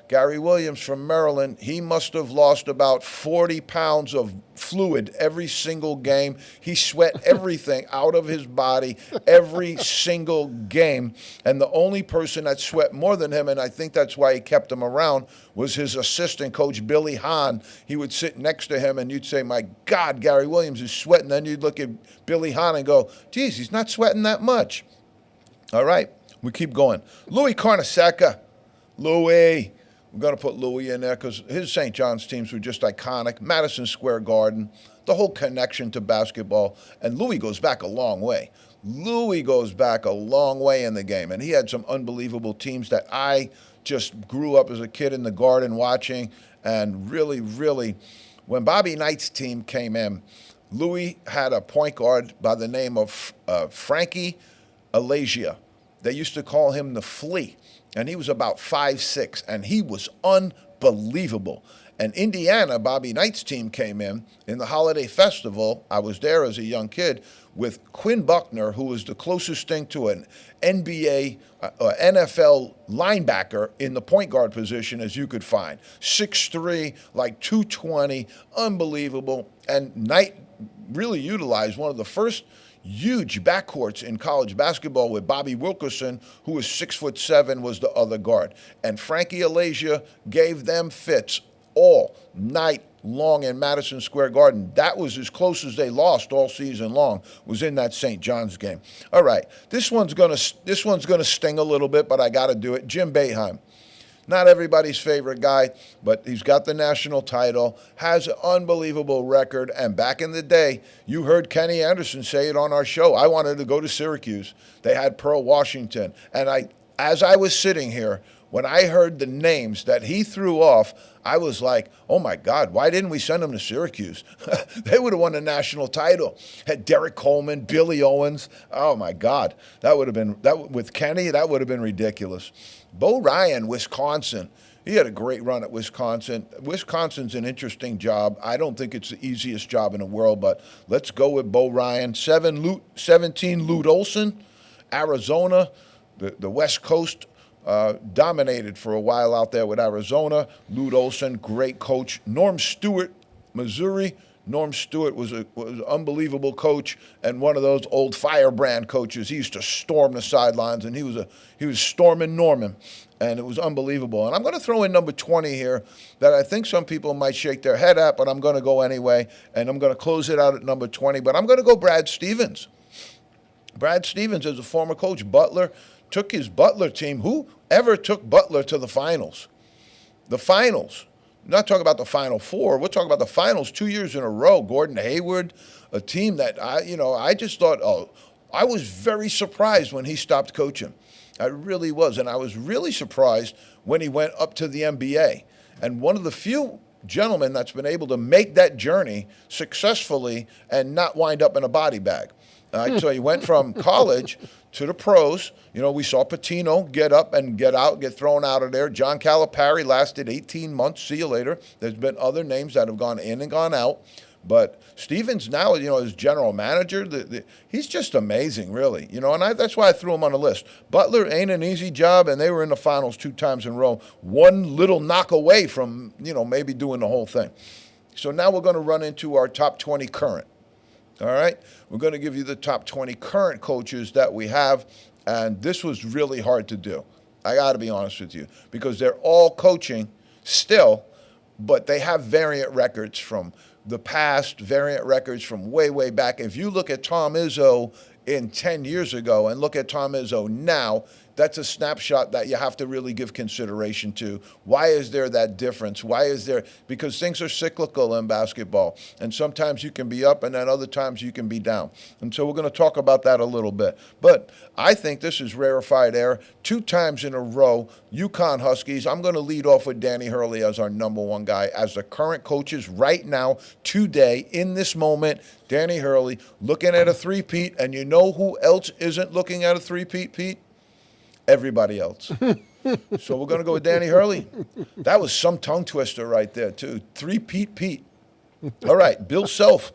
Gary Williams from Maryland, he must have lost about 40 pounds of fluid every single game. He sweat everything out of his body every single game. And the only person that sweat more than him, and I think that's why he kept him around, was his assistant coach, Billy Hahn. He would sit next to him and you'd say, my God, Gary Williams is sweating. Then you'd look at Billy Hahn and go, geez, he's not sweating that much. All right, we keep going. Louis Carnesecca. Louis. We're going to put Louis in there because his St. John's teams were just iconic. Madison Square Garden, the whole connection to basketball. And Louis goes back a long way. Louis goes back a long way in the game. And he had some unbelievable teams that I just grew up as a kid in the Garden watching. And really, really, when Bobby Knight's team came in, Louis had a point guard by the name of Frankie Alasia. They used to call him the Flea, and he was about 5'6", and he was unbelievable. And Indiana, Bobby Knight's team came in the Holiday Festival. I was there as a young kid with Quinn Buckner, who was the closest thing to an NBA, NFL linebacker in the point guard position as you could find. 6'3", like 220, unbelievable. And Knight really utilized one of the first huge backcourts in college basketball with Bobby Wilkerson, who was 6'7", was the other guard. And Frankie Alasia gave them fits all night long in Madison Square Garden. That was as close as they lost all season long, was in that St. John's game. All right, this one's gonna sting a little bit, but I got to do it. Jim Boeheim. Not everybody's favorite guy, but he's got the national title, has an unbelievable record, and back in the day, you heard Kenny Anderson say it on our show. I wanted to go to Syracuse. They had Pearl Washington. And as I was sitting here, when I heard the names that he threw off, I was like, oh my God, why didn't we send him to Syracuse? They would have won the national title. Had Derek Coleman, Billy Owens. Oh my God, that would have been, with Kenny, that would have been ridiculous. Bo Ryan, Wisconsin. He had a great run at Wisconsin. Wisconsin's an interesting job. I don't think it's the easiest job in the world, but let's go with Bo Ryan. 17, Lute Olson, Arizona, the West Coast. Dominated for a while out there with Arizona. Lute Olson, great coach. Norm Stewart, Missouri. Norm Stewart was an unbelievable coach and one of those old firebrand coaches. He used to storm the sidelines, and he was storming Norman, and it was unbelievable. And I'm going to throw in number 20 here that I think some people might shake their head at, but I'm going to go anyway, and I'm going to close it out at number 20. But I'm going to go Brad Stevens. Brad Stevens is a former coach. Butler took his Butler team. Who ever took Butler to the finals? The finals. I'm not talking about the Final Four. We're talking about the finals 2 years in a row. Gordon Hayward, a team that I just thought, I was very surprised when he stopped coaching. I really was. And I was really surprised when he went up to the NBA. And one of the few gentlemen that's been able to make that journey successfully and not wind up in a body bag. So he went from college to the pros. We saw Patino get up and get out, get thrown out of there. John Calipari lasted 18 months. See you later. There's been other names that have gone in and gone out. But Stevens now, as general manager, he's just amazing, really. And that's why I threw him on the list. Butler ain't an easy job, and they were in the finals 2 times in a row. One little knock away from, maybe doing the whole thing. So now we're going to run into our top 20 current. All right? We're going to give you the top 20 current coaches that we have, and this was really hard to do. I got to be honest with you, because they're all coaching still, but they have variant records from the past, variant records from way, way back. If you look at Tom Izzo in 10 years ago and look at Tom Izzo now, that's a snapshot that you have to really give consideration to. Why is there that difference? Because things are cyclical in basketball, and sometimes you can be up and then other times you can be down. And so we're going to talk about that a little bit. But I think this is rarefied air. 2 times in a row, UConn Huskies. I'm going to lead off with Danny Hurley as our number 1 guy. As the current coaches right now, today, in this moment, Danny Hurley looking at a three-peat, and you know who else isn't looking at a three-peat, Pete? Everybody else. So we're going to go with Danny Hurley. That was some tongue twister right there, too. Three-peat Pete. All right, Bill Self,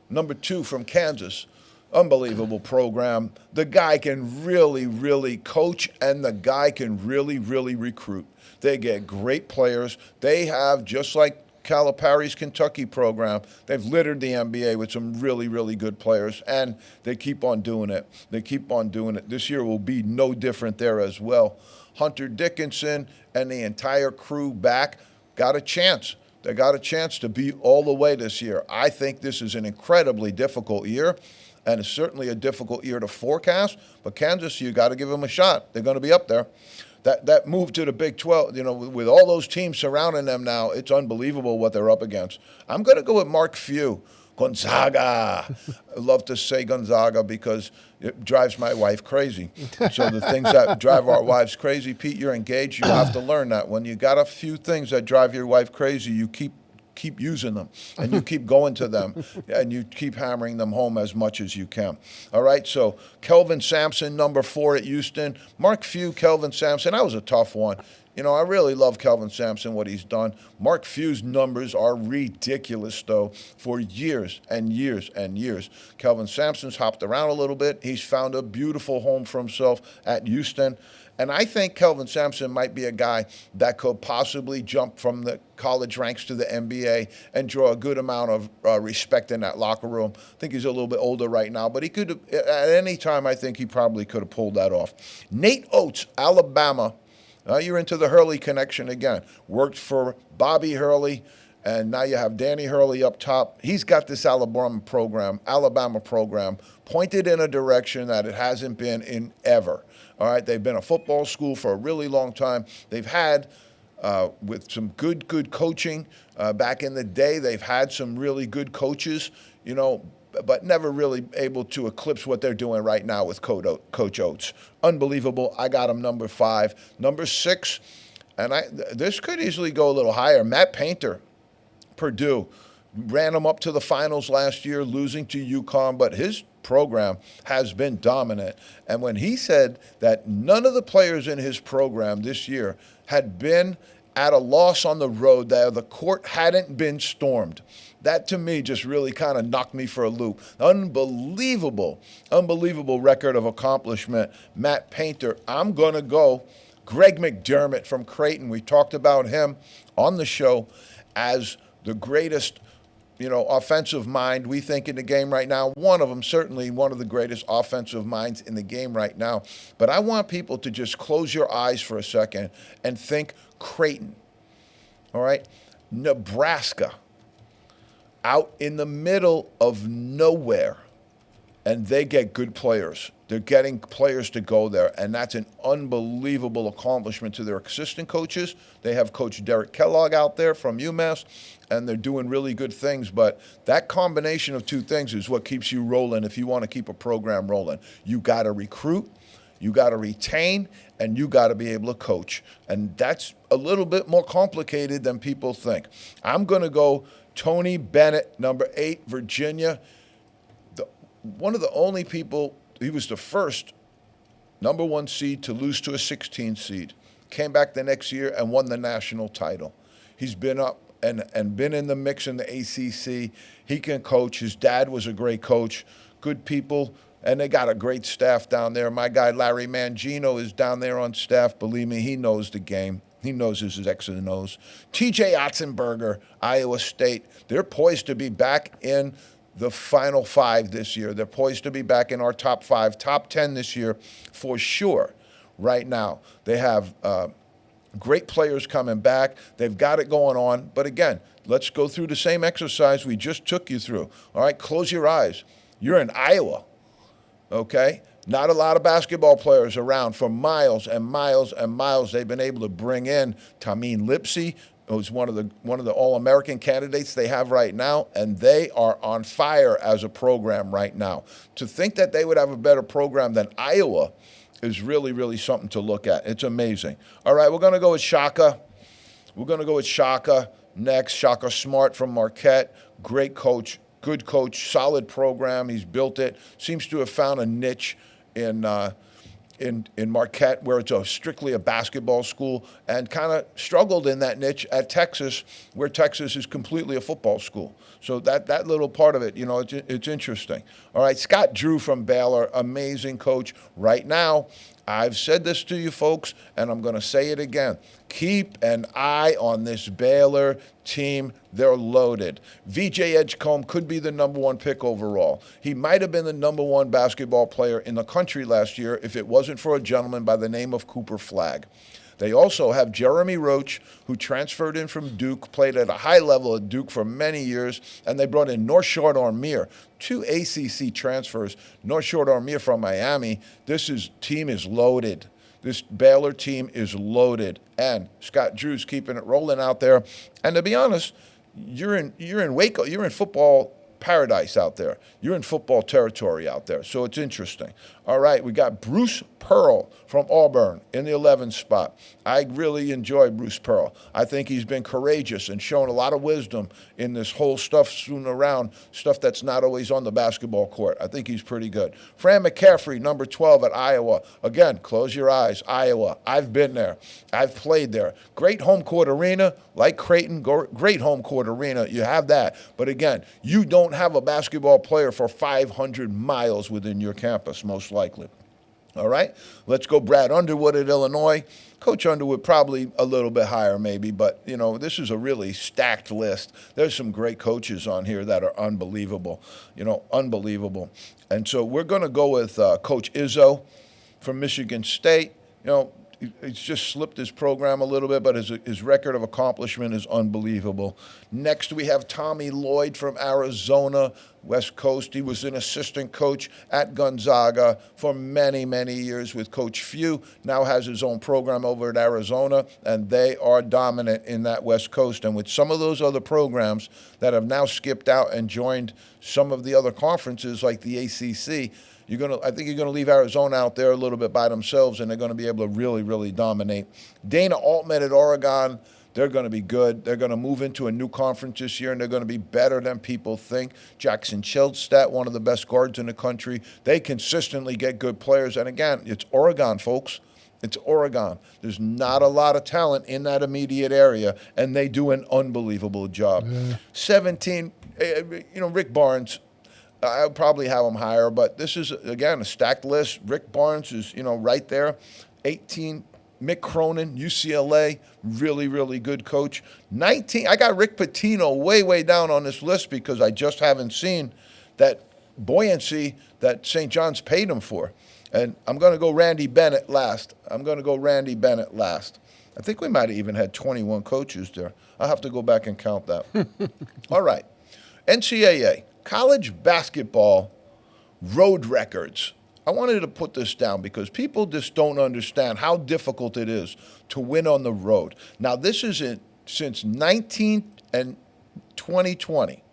number 2 from Kansas. Unbelievable program. The guy can really, really coach, and the guy can really, really recruit. They get great players. They have, just like Calipari's Kentucky program, they've littered the NBA with some really, really good players, and they keep on doing it. This year will be no different there as well. Hunter Dickinson and the entire crew back got a chance. They got a chance to be all the way this year. I think this is an incredibly difficult year, and it's certainly a difficult year to forecast. But Kansas, you got to give them a shot. They're going to be up there. That move to the Big 12, with all those teams surrounding them now, it's unbelievable what they're up against. I'm going to go with Mark Few. Gonzaga. I love to say Gonzaga because it drives my wife crazy. So the things that drive our wives crazy, Pete, you're engaged. You have to learn that. When you got a few things that drive your wife crazy, you keep using them, and you keep going to them, and you keep hammering them home as much as you can. All right, so Kelvin Sampson, number 4 at Houston. Mark Few, Kelvin Sampson. That was a tough one. I really love Kelvin Sampson, what he's done. Mark Few's numbers are ridiculous, though, for years and years and years. Kelvin Sampson's hopped around a little bit. He's found a beautiful home for himself at Houston. And I think Kelvin Sampson might be a guy that could possibly jump from the college ranks to the NBA and draw a good amount of respect in that locker room. I think he's a little bit older right now, but he could, at any time, I think he probably could have pulled that off. Nate Oates, Alabama. You're into the Hurley connection again. Worked for Bobby Hurley, and now you have Danny Hurley up top. He's got this Alabama program pointed in a direction that it hasn't been in ever. All right, they've been a football school for a really long time. They've had, with some good coaching back in the day, they've had some really good coaches, but never really able to eclipse what they're doing right now with Coach Oates. Unbelievable. I got him number 5. Number 6, and this could easily go a little higher, Matt Painter, Purdue. Ran them up to the finals last year, losing to UConn, but his program has been dominant. And when he said that none of the players in his program this year had been at a loss on the road, that the court hadn't been stormed, that to me just really kind of knocked me for a loop. Unbelievable record of accomplishment. Matt Painter. I'm going to go Greg McDermott from Creighton. We talked about him on the show as the greatest offensive mind we think in the game right now. One of them, certainly one of the greatest offensive minds in the game right now. But I want people to just close your eyes for a second and think Creighton. All right? Nebraska, out in the middle of nowhere, and they get good players. They're getting players to go there, and that's an unbelievable accomplishment to their assistant coaches. They have Coach Derek Kellogg out there from UMass, and they're doing really good things. But that combination of two things is what keeps you rolling if you want to keep a program rolling. You got to recruit, you got to retain, and you got to be able to coach. And that's a little bit more complicated than people think. I'm going to go Tony Bennett, number 8, Virginia. One of the only people, he was the first number 1 seed to lose to a 16 seed. Came back the next year and won the national title. He's been up and been in the mix in the ACC. He can coach. His dad was a great coach. Good people, and they got a great staff down there. My guy Larry Mangino is down there on staff. Believe me, he knows the game. He knows his X's and O's. TJ Otzenberger, Iowa State. They're poised to be back in the Final 5 this year. They're poised to be back in our top 5, top 10 this year for sure. Right now, they have great players coming back. They've got it going on. But again, let's go through the same exercise we just took you through. All right, close your eyes. You're in Iowa, okay? Not a lot of basketball players around for miles and miles and miles. They've been able to bring in Tamim Lipsey, who's one of the All-American candidates they have right now, and they are on fire as a program right now. To think that they would have a better program than Iowa is really, really something to look at. It's amazing. All right, we're going to go with Shaka. We're going to go with Shaka next. Shaka Smart from Marquette. Great coach, good coach, solid program. He's built it. Seems to have found a niche in Marquette, where it's strictly a basketball school, and kind of struggled in that niche at Texas, where Texas is completely a football school. So that little part of it, it's interesting. All right, Scott Drew from Baylor, amazing coach. Right now, I've said this to you folks, and I'm going to say it again. Keep an eye on this Baylor team. They're loaded. VJ Edgecombe could be the number 1 pick overall. He might have been the number 1 basketball player in the country last year if it wasn't for a gentleman by the name of Cooper Flagg. They also have Jeremy Roach, who transferred in from Duke, played at a high level at Duke for many years, and they brought in North Shore Armir, 2 ACC transfers. North Shore Armir from Miami. Team is loaded. This Baylor team is loaded, and Scott Drew's keeping it rolling out there. And to be honest, you're in Waco, you're in football paradise out there. You're in football territory out there, so it's interesting. All right, we got Bruce Pearl from Auburn in the 11th spot. I really enjoy Bruce Pearl. I think he's been courageous and shown a lot of wisdom in this whole stuff soon around, stuff that's not always on the basketball court. I think he's pretty good. Fran McCaffrey, number 12 at Iowa. Again, close your eyes, Iowa. I've been there. I've played there. Great home court arena, like Creighton, great home court arena. You have that. But again, you don't have a basketball player for 500 miles within your campus, most likely. All right, let's go Brad Underwood at Illinois. Coach Underwood probably a little bit higher maybe, but, this is a really stacked list. There's some great coaches on here that are unbelievable, unbelievable. And so we're going to go with Coach Izzo from Michigan State. He's just slipped his program a little bit, but his record of accomplishment is unbelievable. Next, we have Tommy Lloyd from Arizona, West Coast. He was an assistant coach at Gonzaga for many, many years with Coach Few. Now has his own program over at Arizona, and they are dominant in that West Coast. And with some of those other programs that have now skipped out and joined some of the other conferences like the ACC, I think you're going to leave Arizona out there a little bit by themselves, and they're going to be able to really, really dominate. Dana Altman at Oregon, they're going to be good. They're going to move into a new conference this year, and they're going to be better than people think. Jackson Childstad, one of the best guards in the country. They consistently get good players. And again, it's Oregon, folks. It's Oregon. There's not a lot of talent in that immediate area, and they do an unbelievable job. 17, Rick Barnes. I would probably have him higher, but this is, again, a stacked list. Rick Barnes is, right there. 18, Mick Cronin, UCLA, really, really good coach. 19, I got Rick Pitino way, way down on this list because I just haven't seen that buoyancy that St. John's paid him for. And I'm going to go Randy Bennett last. I think we might have even had 21 coaches there. I'll have to go back and count that. All right. NCAA. College basketball road records. I wanted to put this down because people just don't understand how difficult it is to win on the road. Now, this is since 2020.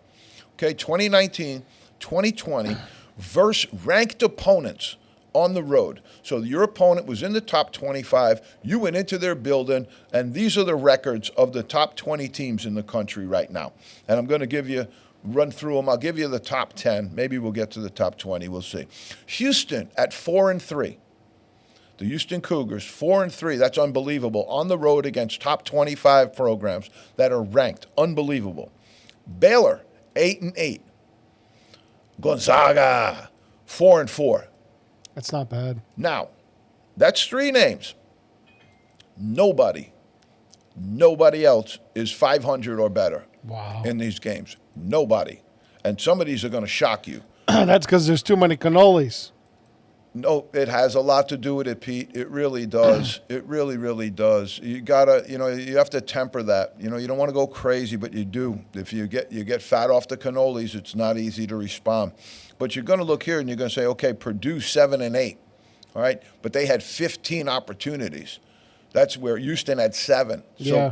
Okay, 2019, 2020, versus ranked opponents on the road. So your opponent was in the top 25. You went into their building, and these are the records of the top 20 teams in the country right now. And I'm going to run through them. I'll give you the top 10. Maybe we'll get to the top 20. We'll see. Houston at 4-3. The Houston Cougars, 4-3. That's unbelievable. On the road against top 25 programs that are ranked. Unbelievable. Baylor, 8-8. Gonzaga, 4-4. That's not bad. Now, that's 3 names. Nobody else is 500 or better. Wow. In these games. Nobody. And some of these are going to shock you. That's because there's too many cannolis. No, it has a lot to do with it, Pete. It really does. It really, really does. You gotta, you have to temper that. You don't want to go crazy, but you do. If you get fat off the cannolis, it's not easy to respond. But you're going to look here and you're going to say, okay, Purdue 7-8, all right? But they had 15 opportunities. That's where Houston had 7.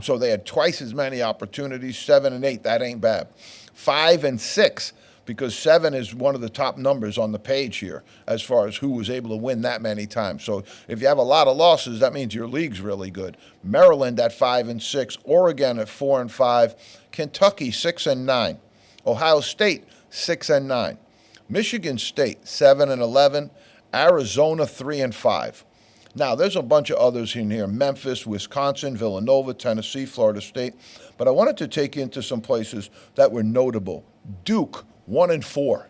So they had twice as many opportunities, 7 and 8. That ain't bad. 5 and 6, because 7 is one of the top numbers on the page here as far as who was able to win that many times. So if you have a lot of losses, that means your league's really good. Maryland at 5 and 6, Oregon at 4 and 5, Kentucky 6 and 9, Ohio State 6 and 9, Michigan State 7 and 11, Arizona 3 and 5. Now, there's a bunch of others in here: Memphis, Wisconsin, Villanova, Tennessee, Florida State. But I wanted to take you into some places that were notable. Duke, 1 and 4.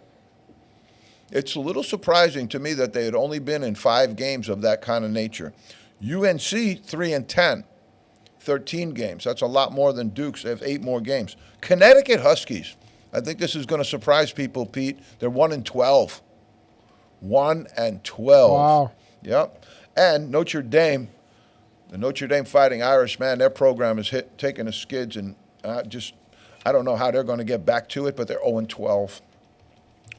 It's a little surprising to me that they had only been in 5 games of that kind of nature. UNC, 3 and 10, 13 games. That's a lot more than Duke's. They have 8 more games. Connecticut Huskies. I think this is going to surprise people, Pete. They're 1 and 12. 1 and 12. Wow. Yep. And Notre Dame, The Notre Dame Fighting Irish, man, their program is taking the skids, and I don't know how they're going to get back to it, but they're 0-12.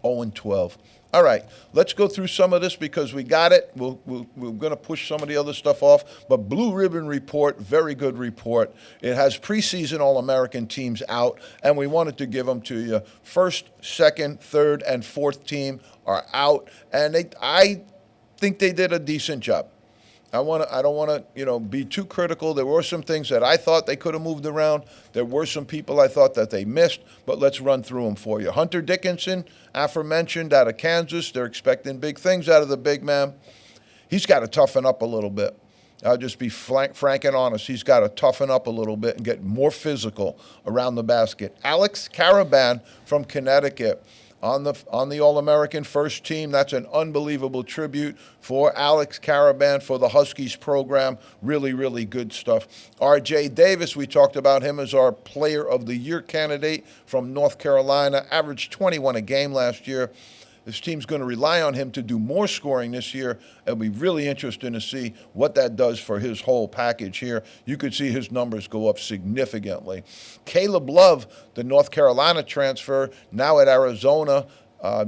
0-12. All right, let's go through some of this because we got it. We're going to push some of the other stuff off. But Blue Ribbon Report, very good report. It has preseason All-American teams out, and we wanted to give them to you. First, second, third, and fourth team are out, and I think they did a decent job. I don't want to, be too critical. There were some things that I thought they could have moved around. There were some people I thought that they missed, but let's run through them for you. Hunter Dickinson, aforementioned, out of Kansas. They're expecting big things out of the big man. He's got to toughen up a little bit. I'll just be frank and honest. He's got to toughen up a little bit and get more physical around the basket. Alex Caraban from Connecticut. On the All-American first team. That's an unbelievable tribute for Alex Caraban for the Huskies program. Really, really good stuff. R.J. Davis, we talked about him as our Player of the Year candidate from North Carolina. Averaged 21 a game last year. This team's going to rely on him to do more scoring this year. It'll be really interesting to see what that does for his whole package here. You could see his numbers go up significantly. Caleb Love, the North Carolina transfer, now at Arizona,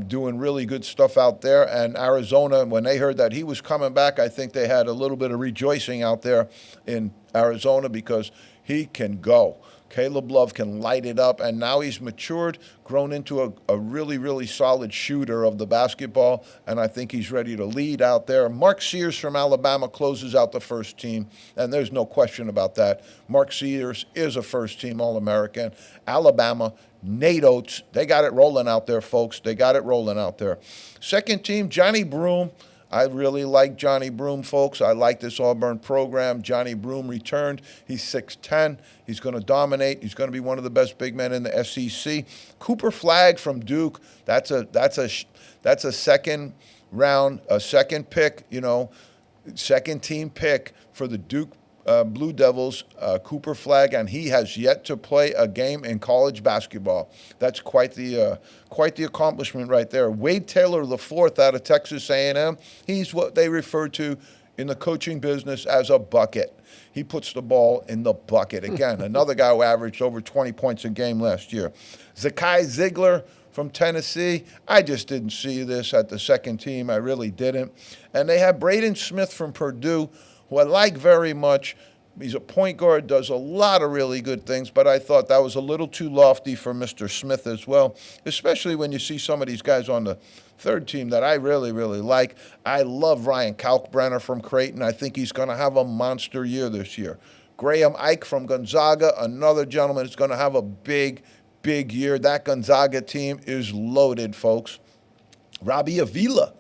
doing really good stuff out there. And Arizona, when they heard that he was coming back, I think they had a little bit of rejoicing out there in Arizona because he can go. Caleb Love can light it up, and now he's matured, grown into a really, really solid shooter of the basketball, and I think he's ready to lead out there. Mark Sears from Alabama closes out the first team, and there's no question about that. Mark Sears is a first-team All-American. Alabama, Nate Oates, they got it rolling out there, folks. They got it rolling out there. Second team, Johnny Broome. I really like Johnny Broome, folks. I like this Auburn program. Johnny Broome returned. He's 6'10". He's going to dominate. He's going to be one of the best big men in the SEC. Cooper Flagg from Duke. That's a second round, a second pick, second team pick for the Duke Blue Devils, Cooper Flagg, and he has yet to play a game in college basketball. That's quite the accomplishment right there. Wade Taylor IV out of Texas A&M. He's what they refer to in the coaching business as a bucket. He puts the ball in the bucket. Again, another guy who averaged over 20 points a game last year. Zakai Ziegler from Tennessee. I just didn't see this at the second team. I really didn't. And they have Braden Smith from Purdue, who I like very much. He's a point guard, does a lot of really good things, but I thought that was a little too lofty for Mr. Smith as well, especially when you see some of these guys on the third team that I really, really like. I love Ryan Kalkbrenner from Creighton. I think he's going to have a monster year this year. Graham Ike from Gonzaga, another gentleman who's going to have a big, big year. That Gonzaga team is loaded, folks. Robbie Avila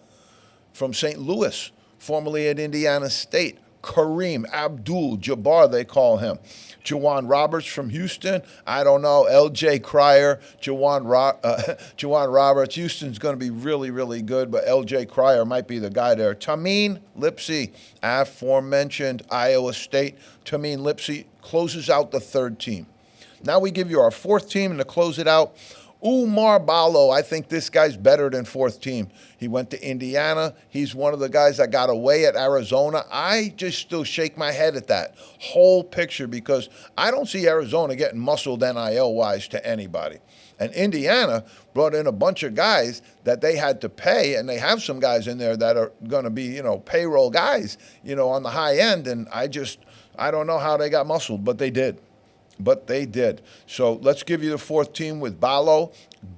from St. Louis, formerly at Indiana State. Kareem Abdul-Jabbar, they call him. Juwan Roberts from Houston. I don't know. L.J. Cryer, Juwan Roberts. Houston's going to be really, really good, but L.J. Cryer might be the guy there. Tamim Lipsey, aforementioned Iowa State. Tamim Lipsey closes out the third team. Now we give you our fourth team, and to close it out, Oumar Ballo. I think this guy's better than fourth team. He went to Indiana. He's one of the guys that got away at Arizona. I just still shake my head at that whole picture because I don't see Arizona getting muscled NIL-wise to anybody. And Indiana brought in a bunch of guys that they had to pay, and they have some guys in there that are going to be, payroll guys, on the high end. And I don't know how they got muscled, but they did. So let's give you the fourth team with Ballo.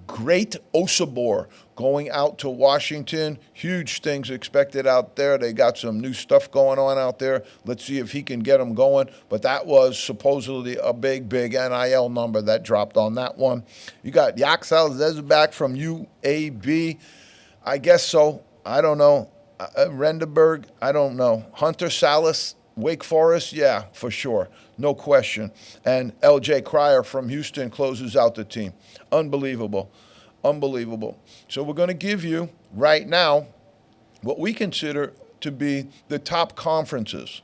Great Osabor going out to Washington. Huge things expected out there. They got some new stuff going on out there. Let's see if he can get them going. But that was supposedly a big, big NIL number that dropped on that one. You got Yaxel Zezbak from UAB. I guess so. I don't know. Renderberg, I don't know. Hunter Salas, Wake Forest, yeah, for sure. No question. And L.J. Cryer from Houston closes out the team. Unbelievable. So we're going to give you right now what we consider to be the top conferences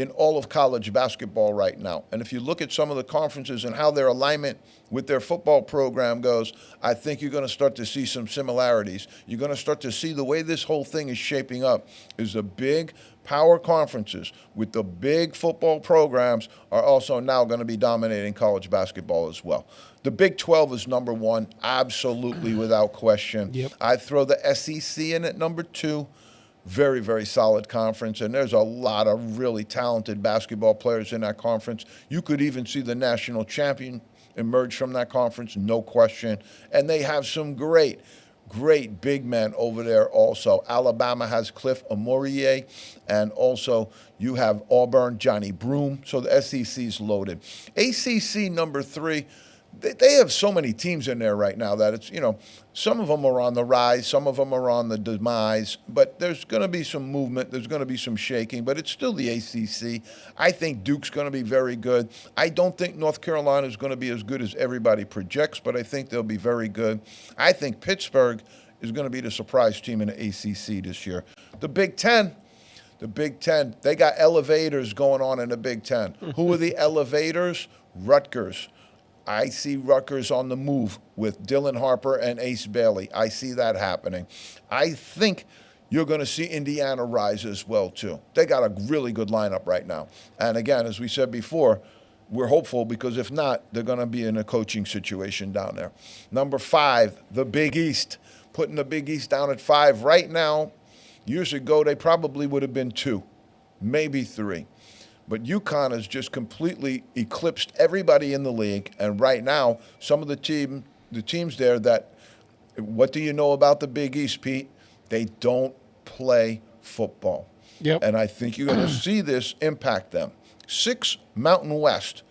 in all of college basketball right now. And if you look at some of the conferences and how their alignment with their football program goes, I think you're going to start to see some similarities. You're going to start to see the way this whole thing is shaping up is the big power conferences with the big football programs are also now going to be dominating college basketball as well. The Big 12 is number one, absolutely without question. Yep. I'd throw the SEC in at number two. Very, very solid conference, and there's a lot of really talented basketball players in that conference. You could even see the national champion emerge from that conference, no question. And they have some great big men over there also. Alabama has Cliff Amorie, and also you have Auburn, Johnny Broome. So the SEC's loaded. ACC number three. They have so many teams in there right now that it's, some of them are on the rise, some of them are on the demise, but there's going to be some movement, there's going to be some shaking, but it's still the ACC. I think Duke's going to be very good. I don't think North Carolina is going to be as good as everybody projects, but I think they'll be very good. I think Pittsburgh is going to be the surprise team in the ACC this year. The Big Ten, they got elevators going on in the Big Ten. Who are the elevators? Rutgers. I see Rutgers on the move with Dylan Harper and Ace Bailey. I see that happening. I think you're going to see Indiana rise as well, too. They got a really good lineup right now. And again, as we said before, we're hopeful because if not, they're going to be in a coaching situation down there. Number 5, the Big East. Putting the Big East down at 5 right now. Years ago, they probably would have been 2, maybe 3. But UConn has just completely eclipsed everybody in the league. And right now, some of the teams there that, what do you know about the Big East, Pete? They don't play football. Yep. And I think you're going to see this impact them. 6, Mountain West.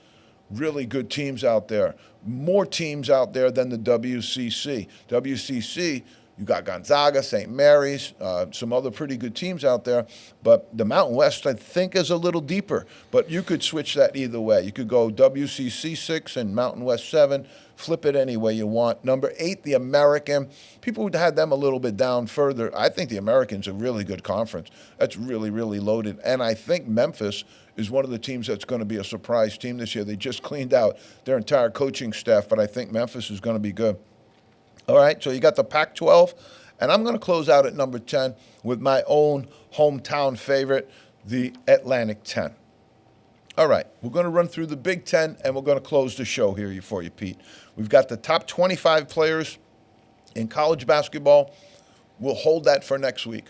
Really good teams out there. More teams out there than the WCC. WCC, you got Gonzaga, St. Mary's, some other pretty good teams out there. But the Mountain West, I think, is a little deeper. But you could switch that either way. You could go WCC 6 and Mountain West 7. Flip it any way you want. Number 8, the American. People had them a little bit down further. I think the American's a really good conference. That's really, really loaded. And I think Memphis is one of the teams that's going to be a surprise team this year. They just cleaned out their entire coaching staff, but I think Memphis is going to be good. All right, so you got the Pac-12, and I'm going to close out at number 10 with my own hometown favorite, the Atlantic 10. All right, we're going to run through the Big Ten, and we're going to close the show here for you, Pete. We've got the top 25 players in college basketball. We'll hold that for next week.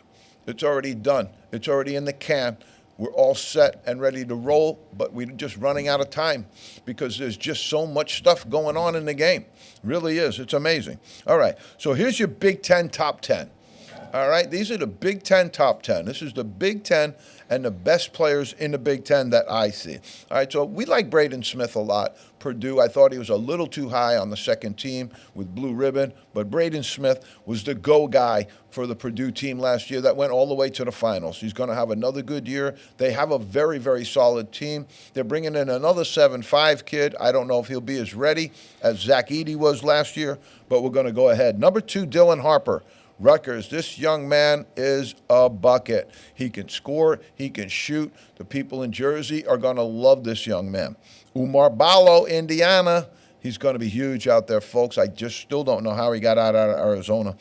It's already done. It's already in the can. We're all set and ready to roll, but we're just running out of time because there's just so much stuff going on in the game. Really is. It's amazing. All right, so here's your Big Ten top 10. All right, these are the Big Ten top 10. This is the Big Ten and the best players in the Big Ten that I see. All right, so we like Braden Smith a lot. Purdue, I thought he was a little too high on the second team with Blue Ribbon, but Braden Smith was the go guy for the Purdue team last year that went all the way to the finals. He's going to have another good year. They have a very, very solid team. They're bringing in another 7'5" kid. I don't know if he'll be as ready as Zach Edey was last year, but we're going to go ahead. Number 2, Dylan Harper. Rutgers, this young man is a bucket. He can score, he can shoot. The people in Jersey are going to love this young man. Umar Ballo, Indiana, he's going to be huge out there, folks. I just still don't know how he got out of Arizona.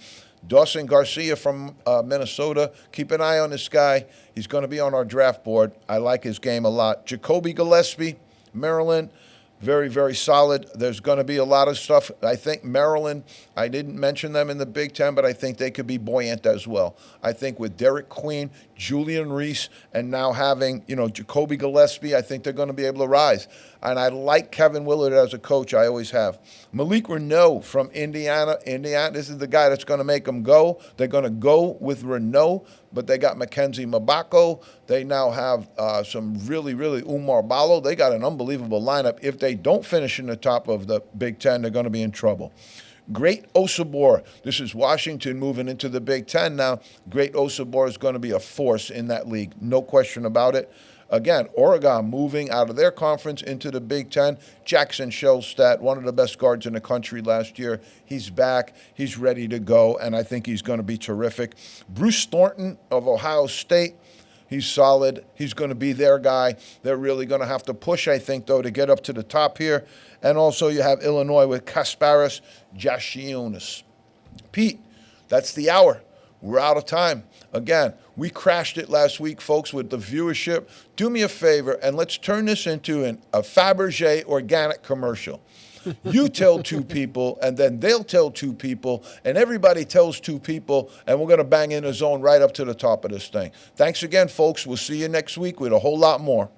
Dawson Garcia from Minnesota, keep an eye on this guy. He's going to be on our draft board. I like his game a lot. Jacoby Gillespie, Maryland. Very, very solid. There's going to be a lot of stuff. I think Maryland, I didn't mention them in the Big Ten, but I think they could be buoyant as well. I think with Derek Queen, Julian Reese, and now having, Jacoby Gillespie, I think they're going to be able to rise. And I like Kevin Willard as a coach. I always have. Malik Renaud from Indiana. This is the guy that's going to make them go. They're going to go with Renaud, but they got Mackenzie Mabako. They now have some really, really Umar Ballo. They got an unbelievable lineup. If they don't finish in the top of the Big Ten, they're going to be in trouble. Great Osabor. This is Washington moving into the Big Ten now. Great Osabor is going to be a force in that league. No question about it. Again, Oregon moving out of their conference into the Big Ten. Jackson Shellstat, one of the best guards in the country last year. He's back. He's ready to go, and I think he's going to be terrific. Bruce Thornton of Ohio State. He's solid. He's going to be their guy. They're really going to have to push, I think, though, to get up to the top here. And also you have Illinois with Kasparas Jasionis. Pete, that's the hour. We're out of time. Again, we crashed it last week, folks, with the viewership. Do me a favor, and let's turn this into a Fabergé organic commercial. You tell two people, and then they'll tell two people, and everybody tells two people, and we're going to bang in a zone right up to the top of this thing. Thanks again, folks. We'll see you next week with a whole lot more.